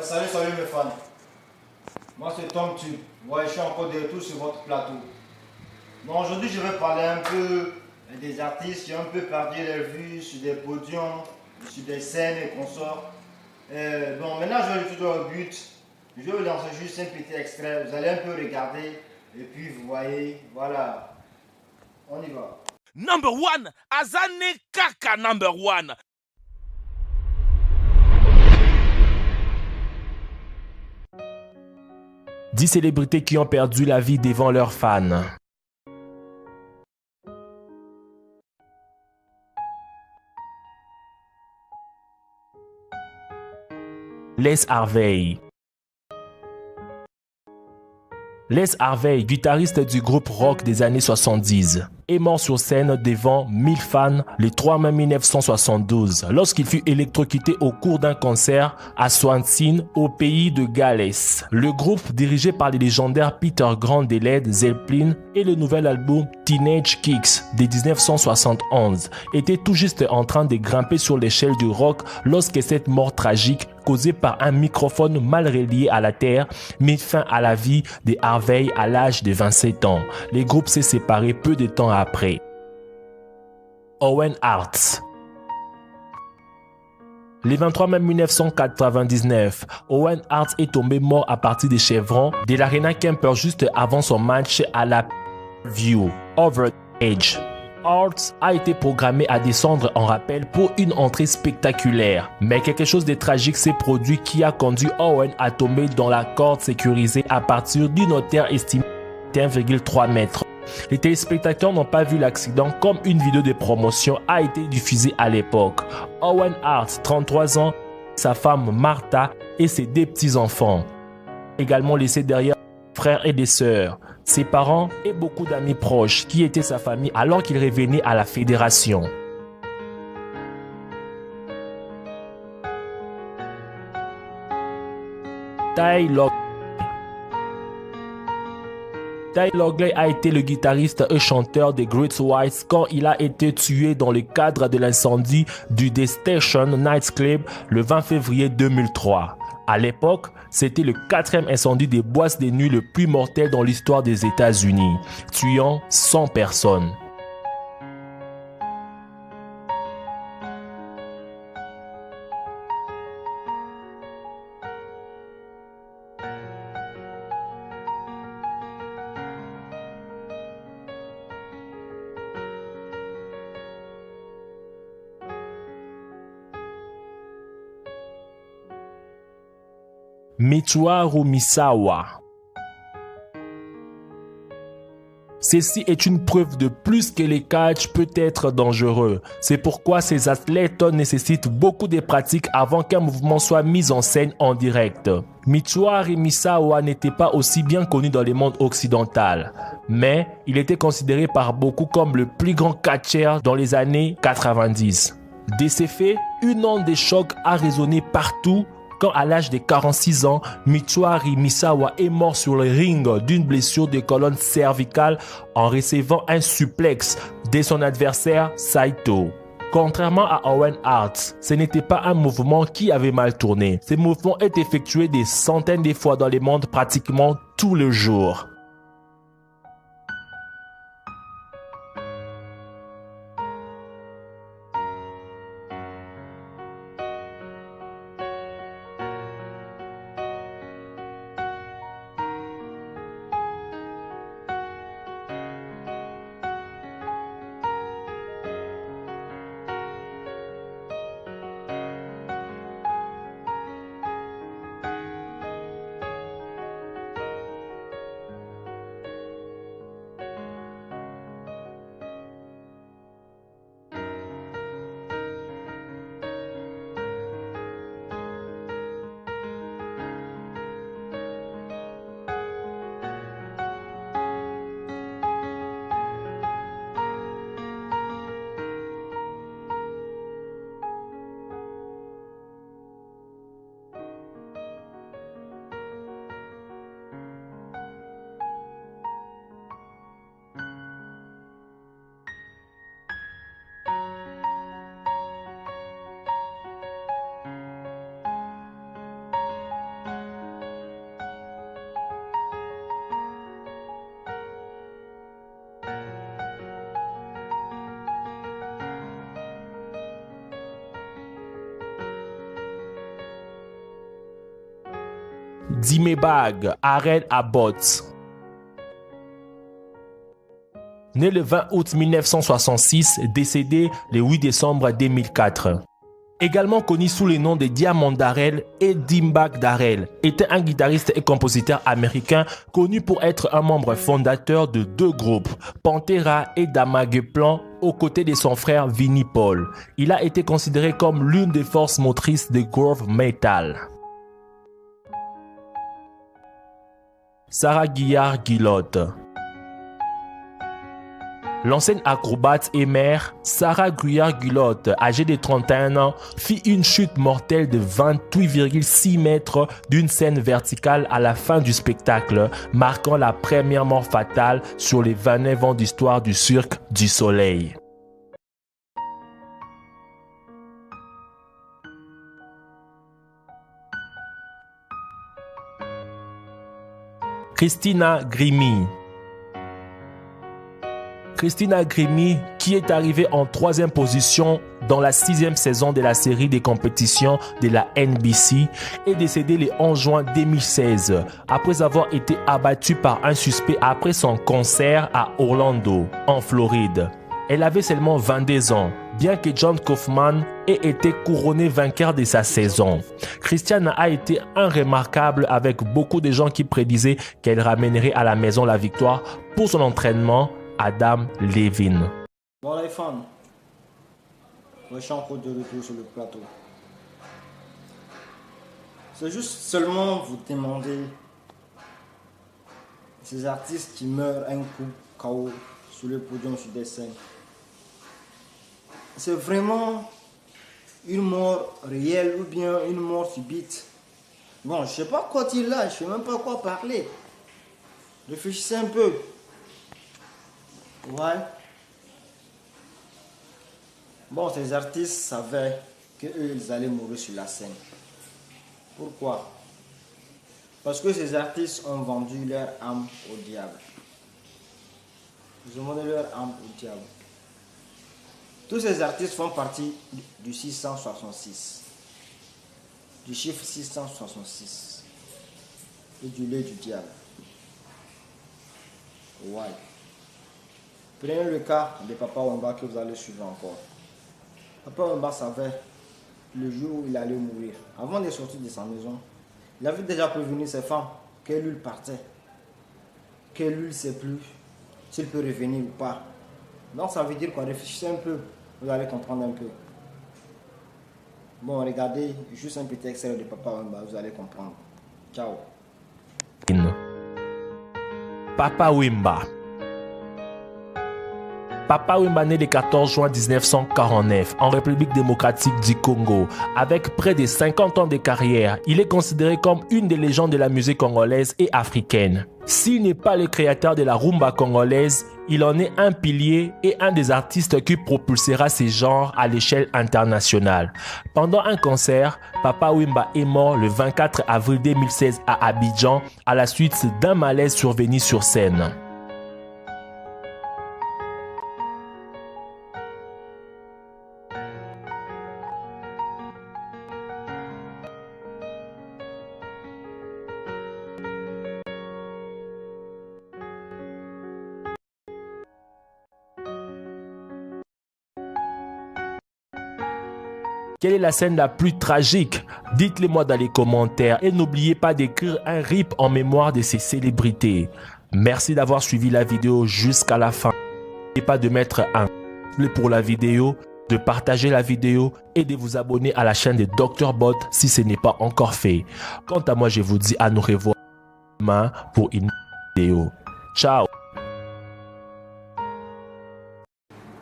Salut mes fans. Moi c'est Tom Tube. Ouais, je suis encore de retour sur votre plateau. Bon, aujourd'hui je vais parler un peu des artistes qui ont un peu perdu leur vue sur des podiums, sur des scènes et consorts. Bon, maintenant je vais aller tout droit au but. Je vais vous lancer juste un petit extrait. Vous allez un peu regarder et puis vous voyez, voilà. On y va. Number one, Azane Kaka number one. 10 célébrités qui ont perdu la vie devant leurs fans. Les Harvey. Les Harvey, guitariste du groupe rock des années 70, est mort sur scène devant 1000 fans le 3 mai 1972 lorsqu'il fut électrocuté au cours d'un concert à Swansea au pays de Galles. Le groupe, dirigé par les légendaires Peter Grant des Led Zeppelin et le nouvel album Teenage Kicks de 1971, était tout juste en train de grimper sur l'échelle du rock lorsque cette mort tragique causée par un microphone mal relié à la terre mit fin à la vie de Harvey à l'âge de 27 ans. Le groupe s'est séparé peu de temps après. Owen Hart. Le 23 mai 1999, Owen Hart est tombé mort à partir des chevrons de l'Arena Kemper juste avant son match à la View Over Edge. Hart a été programmé à descendre en rappel pour une entrée spectaculaire, mais quelque chose de tragique s'est produit qui a conduit Owen à tomber dans la corde sécurisée à partir d'une hauteur estimée de 1,3 mètres. Les téléspectateurs n'ont pas vu l'accident comme une vidéo de promotion a été diffusée à l'époque. Owen Hart, 33 ans, sa femme Martha et ses 2 petits-enfants, également laissés derrière frères et des sœurs, ses parents et beaucoup d'amis proches qui étaient sa famille alors qu'il revenait à la fédération. Ty Logley a été le guitariste et chanteur des Great Whites quand il a été tué dans le cadre de l'incendie du The Station Nightclub le 20 février 2003. À l'époque, c'était le 4e incendie des boîtes de nuit le plus mortel dans l'histoire des États-Unis, tuant 100 personnes. Michiharu Misawa. Ceci est une preuve de plus que le catch peut être dangereux. C'est pourquoi ces athlètes nécessitent beaucoup de pratiques avant qu'un mouvement soit mis en scène en direct. Michiharu Misawa n'était pas aussi bien connu dans le monde occidental, mais il était considéré par beaucoup comme le plus grand catcheur dans les années 90. De ces faits, une onde de choc a résonné partout quand à l'âge de 46 ans, Michiharu Misawa est mort sur le ring d'une blessure de colonne cervicale en recevant un suplex de son adversaire Saito. Contrairement à Owen Hart, ce n'était pas un mouvement qui avait mal tourné. Ce mouvement est effectué des centaines de fois dans le monde pratiquement tous les jours. Dimebag Harel Abbott. Né le 20 août 1966, décédé le 8 décembre 2004. Également connu sous les noms de Diamond Darrell et Dimebag Darrell, était un guitariste et compositeur américain connu pour être un membre fondateur de deux groupes, Pantera et Damageplan, aux côtés de son frère Vinnie Paul. Il a été considéré comme l'une des forces motrices de groove metal. Sarah Guillard-Guillotte. L'ancienne acrobate et mère, Sarah Guillard-Guillotte, âgée de 31 ans, fit une chute mortelle de 28,6 mètres d'une scène verticale à la fin du spectacle, marquant la première mort fatale sur les 29 ans d'histoire du Cirque du Soleil. Christina Grimmie. Christina Grimmie, qui est arrivée en 3e position dans la 6e saison de la série des compétitions de la NBC, est décédée le 11 juin 2016 après avoir été abattue par un suspect après son concert à Orlando, en Floride. Elle avait seulement 22 ans, bien que John Kaufman ait été couronné vainqueur de sa saison. Christina a été un remarquable avec beaucoup de gens qui prédisaient qu'elle ramènerait à la maison la victoire pour son entraînement. Adam Levine. Bon les fans, je suis encore de retour sur le plateau. C'est juste seulement vous demander ces artistes qui meurent un coup KO sur le podium sur des scènes. C'est vraiment une mort réelle ou bien une mort subite. Bon, je sais pas quoi dire là, je sais même pas quoi parler. Réfléchissez un peu. Ouais. Bon, ces artistes savaient qu'eux, ils allaient mourir sur la scène. Pourquoi? Parce que ces artistes ont vendu leur âme au diable. Ils ont vendu leur âme au diable. Tous ces artistes font partie du 666. Du chiffre 666. Et du lait du diable. Ouais. Prenez le cas de Papa Wemba que vous allez suivre encore. Papa Wemba savait le jour où il allait mourir. Avant de sortir de sa maison, il avait déjà prévenu ses femmes qu'elle lui partait. Qu'elle lui ne sait plus s'il peut revenir ou pas. Donc ça veut dire qu'on réfléchit un peu, vous allez comprendre un peu. Bon, regardez juste un petit extrait de Papa Wemba, vous allez comprendre. Ciao. Papa Wemba. Papa Wemba naît le 14 juin 1949 en République démocratique du Congo. Avec près de 50 ans de carrière, il est considéré comme une des légendes de la musique congolaise et africaine. S'il n'est pas le créateur de la rumba congolaise, il en est un pilier et un des artistes qui propulsera ces genres à l'échelle internationale. Pendant un concert, Papa Wemba est mort le 24 avril 2016 à Abidjan à la suite d'un malaise survenu sur scène. Quelle est la scène la plus tragique? Dites-le moi dans les commentaires et n'oubliez pas d'écrire un RIP en mémoire de ces célébrités. Merci d'avoir suivi la vidéo jusqu'à la fin. N'oubliez pas de mettre un pouce pour la vidéo, de partager la vidéo et de vous abonner à la chaîne de Dr Bot si ce n'est pas encore fait. Quant à moi, je vous dis à nous revoir demain pour une vidéo. Ciao!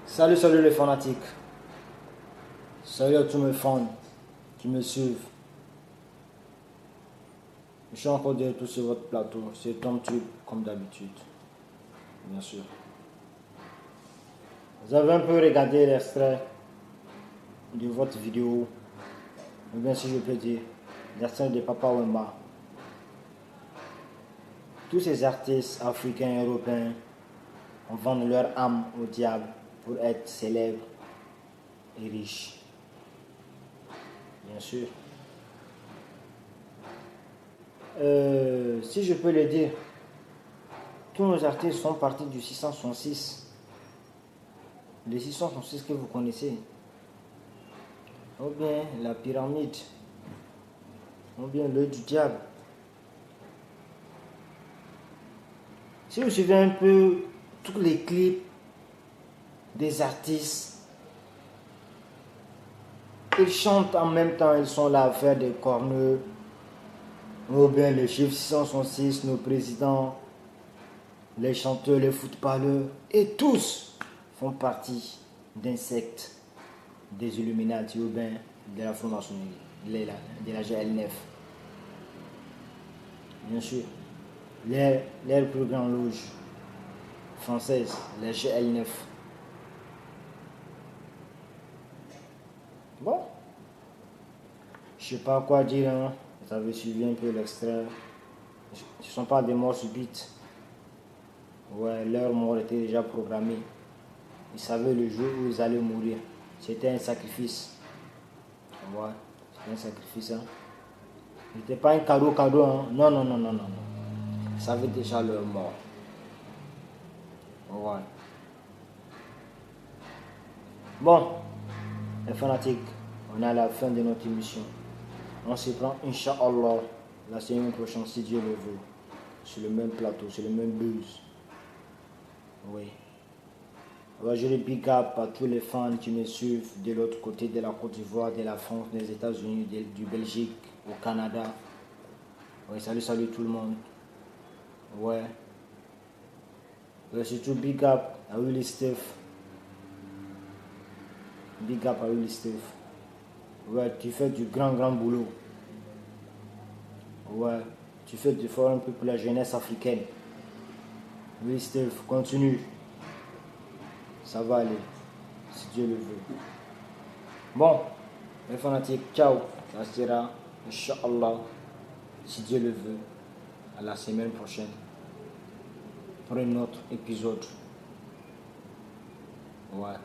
Salut les fanatiques. Salut à tous mes fans qui me suivent. Je suis encore de retour sur votre plateau. C'est Tom Tube comme d'habitude. Bien sûr. Vous avez un peu regardé l'extrait de votre vidéo. Ou bien si je peux dire, l'extrait de Papa Wemba. Tous ces artistes africains et européens vendent leur âme au diable pour être célèbres et riches. Bien sûr. si je peux le dire, tous nos artistes font partie du 666. Le 666 que vous connaissez. Ou bien la pyramide. Ou bien l'œil du diable. Si vous suivez un peu tous les clips des artistes, ils chantent en même temps, ils sont là à faire des corneux. Ou bien les chiffres 666, nos présidents, les chanteurs, les footballeurs, et tous font partie d'un secte des Illuminati ou bien de la franc-maçonnerie, de la GL9. Bien sûr, les plus grandes loges françaises, la GL9. Bon, je sais pas quoi dire, hein. Vous avez suivi un peu l'extrait. Ce ne sont pas des morts subites. Ouais, leur mort était déjà programmée. Ils savaient le jour où ils allaient mourir. C'était un sacrifice. Ouais, c'était un sacrifice. Hein. C'était pas un cadeau, hein. Non, non, non, non, non. Ils savaient déjà leur mort. Ouais. Bon, les fanatiques, on est à la fin de notre émission. On se prend, Inch'Allah, la semaine prochaine, si Dieu le veut. Sur le même plateau, sur le même buzz. Oui. Je le big up à tous les fans qui me suivent de l'autre côté de la Côte d'Ivoire, de la France, des États-Unis, du Belgique, au Canada. Oui, salut tout le monde. Ouais. Surtout big up à Willy Steph. Big up à Willy Steph. Ouais, tu fais du grand boulot. Ouais, tu fais du fort un peu pour la jeunesse africaine. Oui, Steph, continue. Ça va aller, si Dieu le veut. Bon, les fanatiques, ciao. Ça sera, Inch'Allah, si Dieu le veut, à la semaine prochaine pour un autre épisode. Ouais.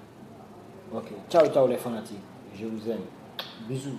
Ok, ciao les fanatiques. Je vous aime. Bisous.